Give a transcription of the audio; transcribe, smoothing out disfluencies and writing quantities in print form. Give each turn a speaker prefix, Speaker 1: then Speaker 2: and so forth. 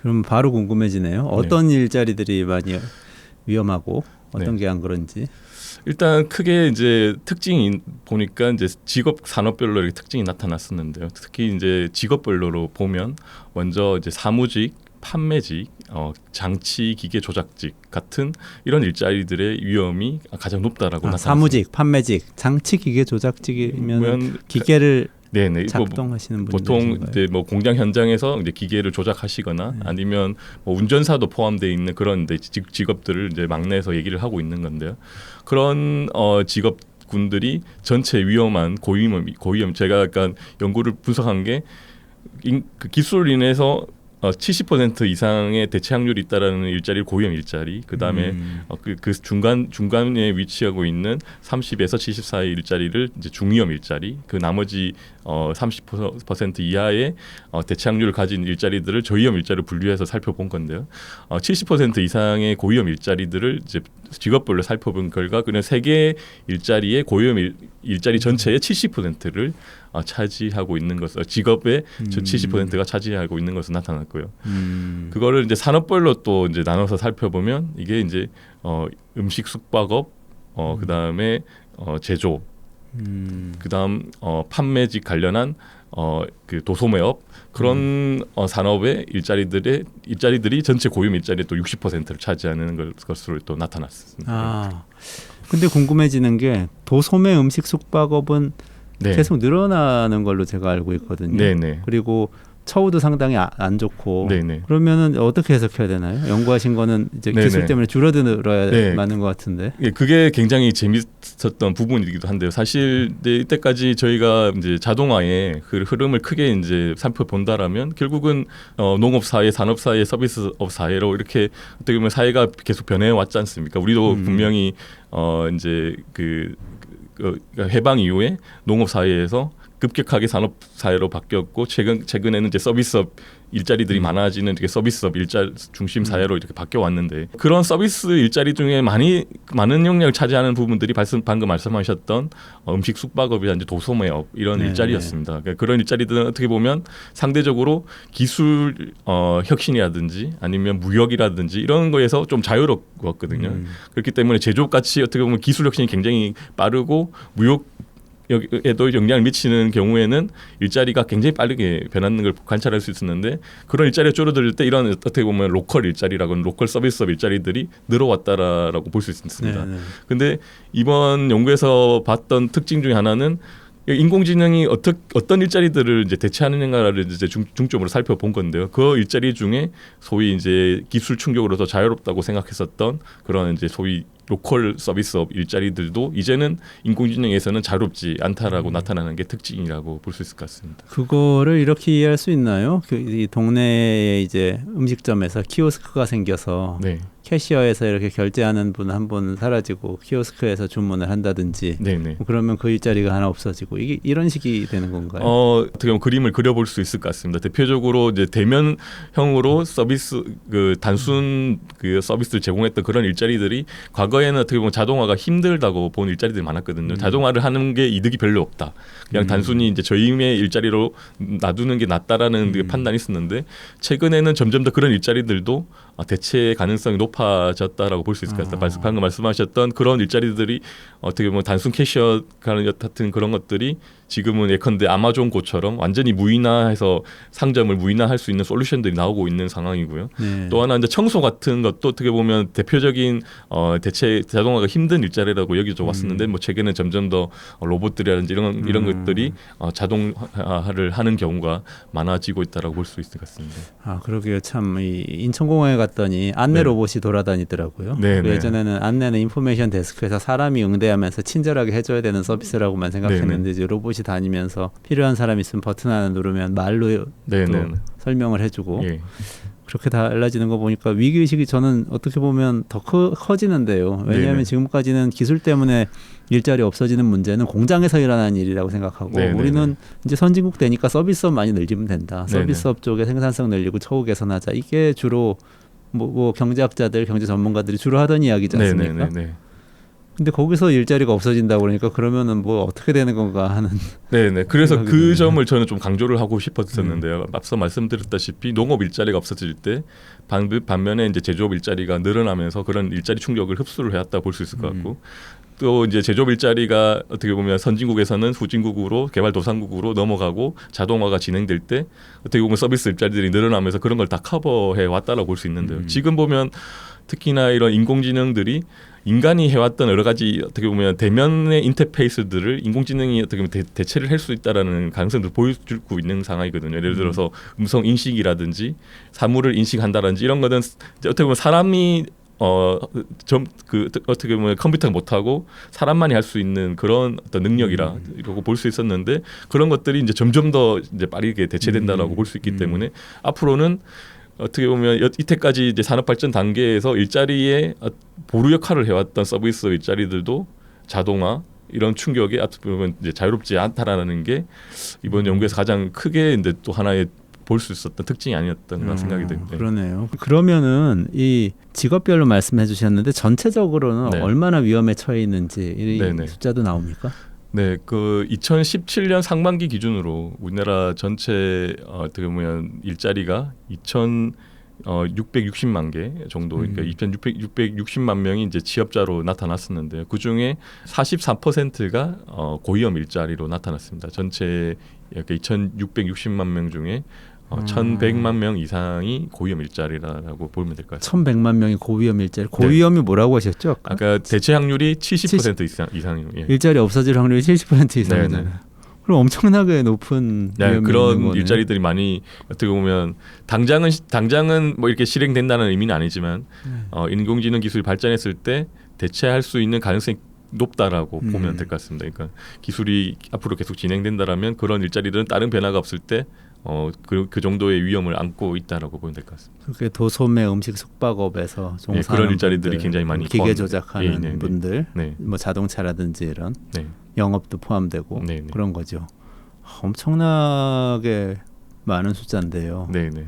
Speaker 1: 그럼 바로 궁금해지네요. 어떤 일자리들이 많이 위험하고 어떤 게 안 그런지.
Speaker 2: 일단 크게 이제 특징이 보니까 이제 직업 산업별로 이렇게 특징이 나타났었는데요. 특히 이제 직업별로 보면 먼저 이제 사무직, 판매직, 장치 기계 조작직 같은 이런 일자리들의 위험이 가장 높다라고 나타났습니다.
Speaker 1: 사무직, 판매직, 장치 기계 조작직이면 기계를
Speaker 2: 네네.
Speaker 1: 작동하시는
Speaker 2: 보통
Speaker 1: 분들이신가요?
Speaker 2: 이제 뭐 공장 현장에서 이제 기계를 조작하시거나 아니면 뭐 운전사도 포함되어 있는 그런 이제 직업들을 이제 막내에서 얘기를 하고 있는 건데요. 그런 직업군들이 전체 위험한 고위험 제가 약간 연구를 분석한 게 그 기술로 인해서 70% 이상의 대체 확률이 있다라는 일자리 고위험 일자리, 그다음에 그 중간에 위치하고 있는 30에서 70 사이 일자리를 이제 중위험 일자리, 그 나머지 30% 이하의 대체 확률을 가진 일자리들을 저위험 일자리로 분류해서 살펴본 건데요. 70% 이상의 고위험 일자리들을 이제 직업별로 살펴본 결과 그냥 세 개의 일자리의 고위험 일자리 전체의 70%를 차지하고 있는 것을 직업의 70%가 차지하고 있는 것으로 나타났고요. 그거를 이제 산업별로 또 이제 나눠서 살펴보면 이게 이제 음식 숙박업, 그다음에 제조, 그다음 판매직 관련한 그 도소매업 그런 산업의 일자리들이 전체 고용 일자리의 또 60%를 차지하는 것으로 또 나타났습니다.
Speaker 1: 근데 궁금해지는 게 도소매 음식 숙박업은 계속 늘어나는 걸로 제가 알고 있거든요.
Speaker 2: 네네.
Speaker 1: 그리고 처우도 상당히 안 좋고.
Speaker 2: 네네.
Speaker 1: 그러면은 어떻게 해석해야 되나요? 연구하신 거는 이제 기술 때문에 줄어들어야 맞는 것 같은데.
Speaker 2: 그게 굉장히 재밌었던 부분이기도 한데요. 사실 이때까지 저희가 이제 자동화의 그 흐름을 크게 이제 살펴본다라면 결국은 농업 사회, 산업 사회, 서비스업 사회로 이렇게 어떻게 보면 사회가 계속 변해 왔지 않습니까? 우리도 분명히 이제 그 해방 이후에 농업 사회에서 급격하게 산업 사회로 바뀌었고 최근에는 이제 서비스업 일자리들이 많아지는 이렇게 서비스업 일자 중심 사회로 이렇게 바뀌어 왔는데 그런 서비스 일자리 중에 많은 영역을 차지하는 부분들이 방금 말씀하셨던 음식 숙박업이라든지 도소매업 이런 일자리였습니다. 그러니까 그런 일자리들은 어떻게 보면 상대적으로 기술 혁신이라든지 아니면 무역이라든지 이런 거에서 좀 자유롭거든요. 그렇기 때문에 제조업같이 어떻게 보면 기술 혁신이 굉장히 빠르고 무역에도 영향을 미치는 경우에는 일자리가 굉장히 빠르게 변하는 걸 관찰할 수 있었는데 그런 일자리가 줄어들 때 이런 어떻게 보면 로컬 일자리라고는 로컬 서비스업 일자리들이 늘어왔다라고 볼 수 있습니다. 그런데 이번 연구에서 봤던 특징 중에 하나는 인공지능이 어떤 일자리들을 이제 대체하느냐를 이제 중점으로 살펴본 건데요. 그 일자리 중에 소위 이제 기술 충격으로 더 자유롭다고 생각했었던 그런 이제 소위 로컬 서비스업 일자리들도 이제는 인공지능에서는 자유롭지 않다라고 나타나는 게 특징이라고 볼 수 있을 것 같습니다.
Speaker 1: 그거를 이렇게 이해할 수 있나요? 이 동네에 이제 음식점에서 키오스크가 생겨서 캐시어에서 이렇게 결제하는 분 한 분 사라지고 키오스크에서 주문을 한다든지 그러면 그 일자리가 하나 없어지고 이게 이런 식이 되는 건가요?
Speaker 2: 어떻게 보면 그림을 그려볼 수 있을 것 같습니다. 대표적으로 이제 대면형으로 서비스 단순 서비스를 제공했던 그런 일자리들이 과거에는 어떻게 보면 자동화가 힘들다고 본 일자리들이 많았거든요. 자동화를 하는 게 이득이 별로 없다. 그냥 단순히 이제 저임의 일자리로 놔두는 게 낫다라는 판단이 있었는데 최근에는 점점 더 그런 일자리들도 대체 가능성이 높아졌다라고 볼 수 있을 것 같습니다. 방금 말씀하셨던 그런 일자리들이 어떻게 보면 단순 캐시어 같은 그런 것들이 지금은 예컨대 아마존고처럼 완전히 무인화해서 상점을 무인화할 수 있는 솔루션들이 나오고 있는 상황이고요. 또 하나 이제 청소 같은 것도 어떻게 보면 대표적인 대체 자동화가 힘든 일자리라고 여겨져 왔었는데 뭐 최근에 점점 더 로봇들이라든지 이런 것들이 자동화를 하는 경우가 많아지고 있다라고 볼 수 있을 것 같습니다.
Speaker 1: 그러게요. 참 인천공항에 갔더니 안내 로봇이 돌아다니더라고요. 예전에는 안내는 인포메이션 데스크에서 사람이 응대하면서 친절하게 해줘야 되는 서비스라고만 생각했는데 이제 로봇이 다니면서 필요한 사람 있으면 버튼 하나 누르면 말로 설명을 해주고 그렇게 달라지는 거 보니까 위기의식이 저는 어떻게 보면 더 커지는데요. 왜냐하면 지금까지는 기술 때문에 일자리 없어지는 문제는 공장에서 일어나는 일이라고 생각하고 우리는 이제 선진국 되니까 서비스업 많이 늘리면 된다. 서비스업 쪽에 생산성 늘리고 처우 개선하자. 이게 주로 뭐 경제학자들, 경제 전문가들이 주로 하던 이야기지 않습니까? 근데 거기서 일자리가 없어진다고 그러니까 그러면은 뭐 어떻게 되는 건가 하는.
Speaker 2: 네네. 그래서 그 점을 저는 좀 강조를 하고 싶었었는데요. 앞서 말씀드렸다시피 농업 일자리가 없어질 때 반면에 이제 제조업 일자리가 늘어나면서 그런 일자리 충격을 흡수를 해왔다 볼 수 있을 것 같고 또 이제 제조업 일자리가 어떻게 보면 선진국에서는 후진국으로 개발도상국으로 넘어가고 자동화가 진행될 때 어떻게 보면 서비스 일자리들이 늘어나면서 그런 걸 다 커버해 왔다라고 볼 수 있는데요. 지금 보면 특히나 이런 인공지능들이 인간이 해왔던 여러 가지 어떻게 보면 대면의 인터페이스들을 인공지능이 어떻게 보면 대체를 할 수 있다라는 가능성도 보여주고 있는 상황이거든요. 예를 들어서 음성 인식이라든지 사물을 인식한다든지 이런 거는 어떻게 보면 사람이 어떻게 보면 컴퓨터가 못하고 사람만이 할 수 있는 그런 어떤 능력이라고 볼 수 있었는데 그런 것들이 이제 점점 더 이제 빠르게 대체된다라고 볼 수 있기 때문에 앞으로는 어떻게 보면 이때까지 이제 산업 발전 단계에서 일자리에 보루 역할을 해왔던 서비스 일자리들도 자동화 이런 충격에 어떻게 보면 이제 자유롭지 않다라는 게 이번 연구에서 가장 크게 이제 또 하나의 볼 수 있었던 특징이 아니었던 생각이 듭니다.
Speaker 1: 그러네요. 그러면은 이 직업별로 말씀해 주셨는데 전체적으로는
Speaker 2: 네.
Speaker 1: 얼마나 위험에 처해 있는지 이
Speaker 2: 네네.
Speaker 1: 숫자도 나옵니까?
Speaker 2: 네, 그 2017년 상반기 기준으로 우리나라 전체 어떻게 보면 일자리가 2,660만 개 정도, 그러니까 2,660만 명이 이제 취업자로 나타났었는데 그 중에 44%가 고위험 일자리로 나타났습니다. 전체 약간 2,660만 명 중에 1,100만 명 이상이 고위험 일자리라고 보면 될 것 같습니다.
Speaker 1: 1,100만 명이 고위험 일자리. 고위험이 뭐라고 하셨죠?
Speaker 2: 아까 대체 확률이 70% 이상이요. 예.
Speaker 1: 일자리 없어질 확률이 70% 이상이잖아요.
Speaker 2: 네네.
Speaker 1: 그럼 엄청나게 높은 위험이
Speaker 2: 그런
Speaker 1: 있는 거네.
Speaker 2: 일자리들이 많이 어떻게 보면 당장은 뭐 이렇게 실행된다는 의미는 아니지만 인공지능 기술이 발전했을 때 대체할 수 있는 가능성이 높다라고 보면 될 것 같습니다. 그러니까 기술이 앞으로 계속 진행된다라면 그런 일자리들은 다른 변화가 없을 때 그 정도의 위험을 안고 있다라고 보면 될 것 같습니다.
Speaker 1: 그게 도소매 음식 숙박업에서 종사하는
Speaker 2: 그런 일자리들이
Speaker 1: 분들,
Speaker 2: 굉장히 많이
Speaker 1: 기계
Speaker 2: 포함.
Speaker 1: 조작하는 분들,
Speaker 2: 네.
Speaker 1: 뭐 자동차라든지 이런
Speaker 2: 네.
Speaker 1: 영업도 포함되고
Speaker 2: 네.
Speaker 1: 그런 거죠. 엄청나게 많은 숫자인데요.
Speaker 2: 네네.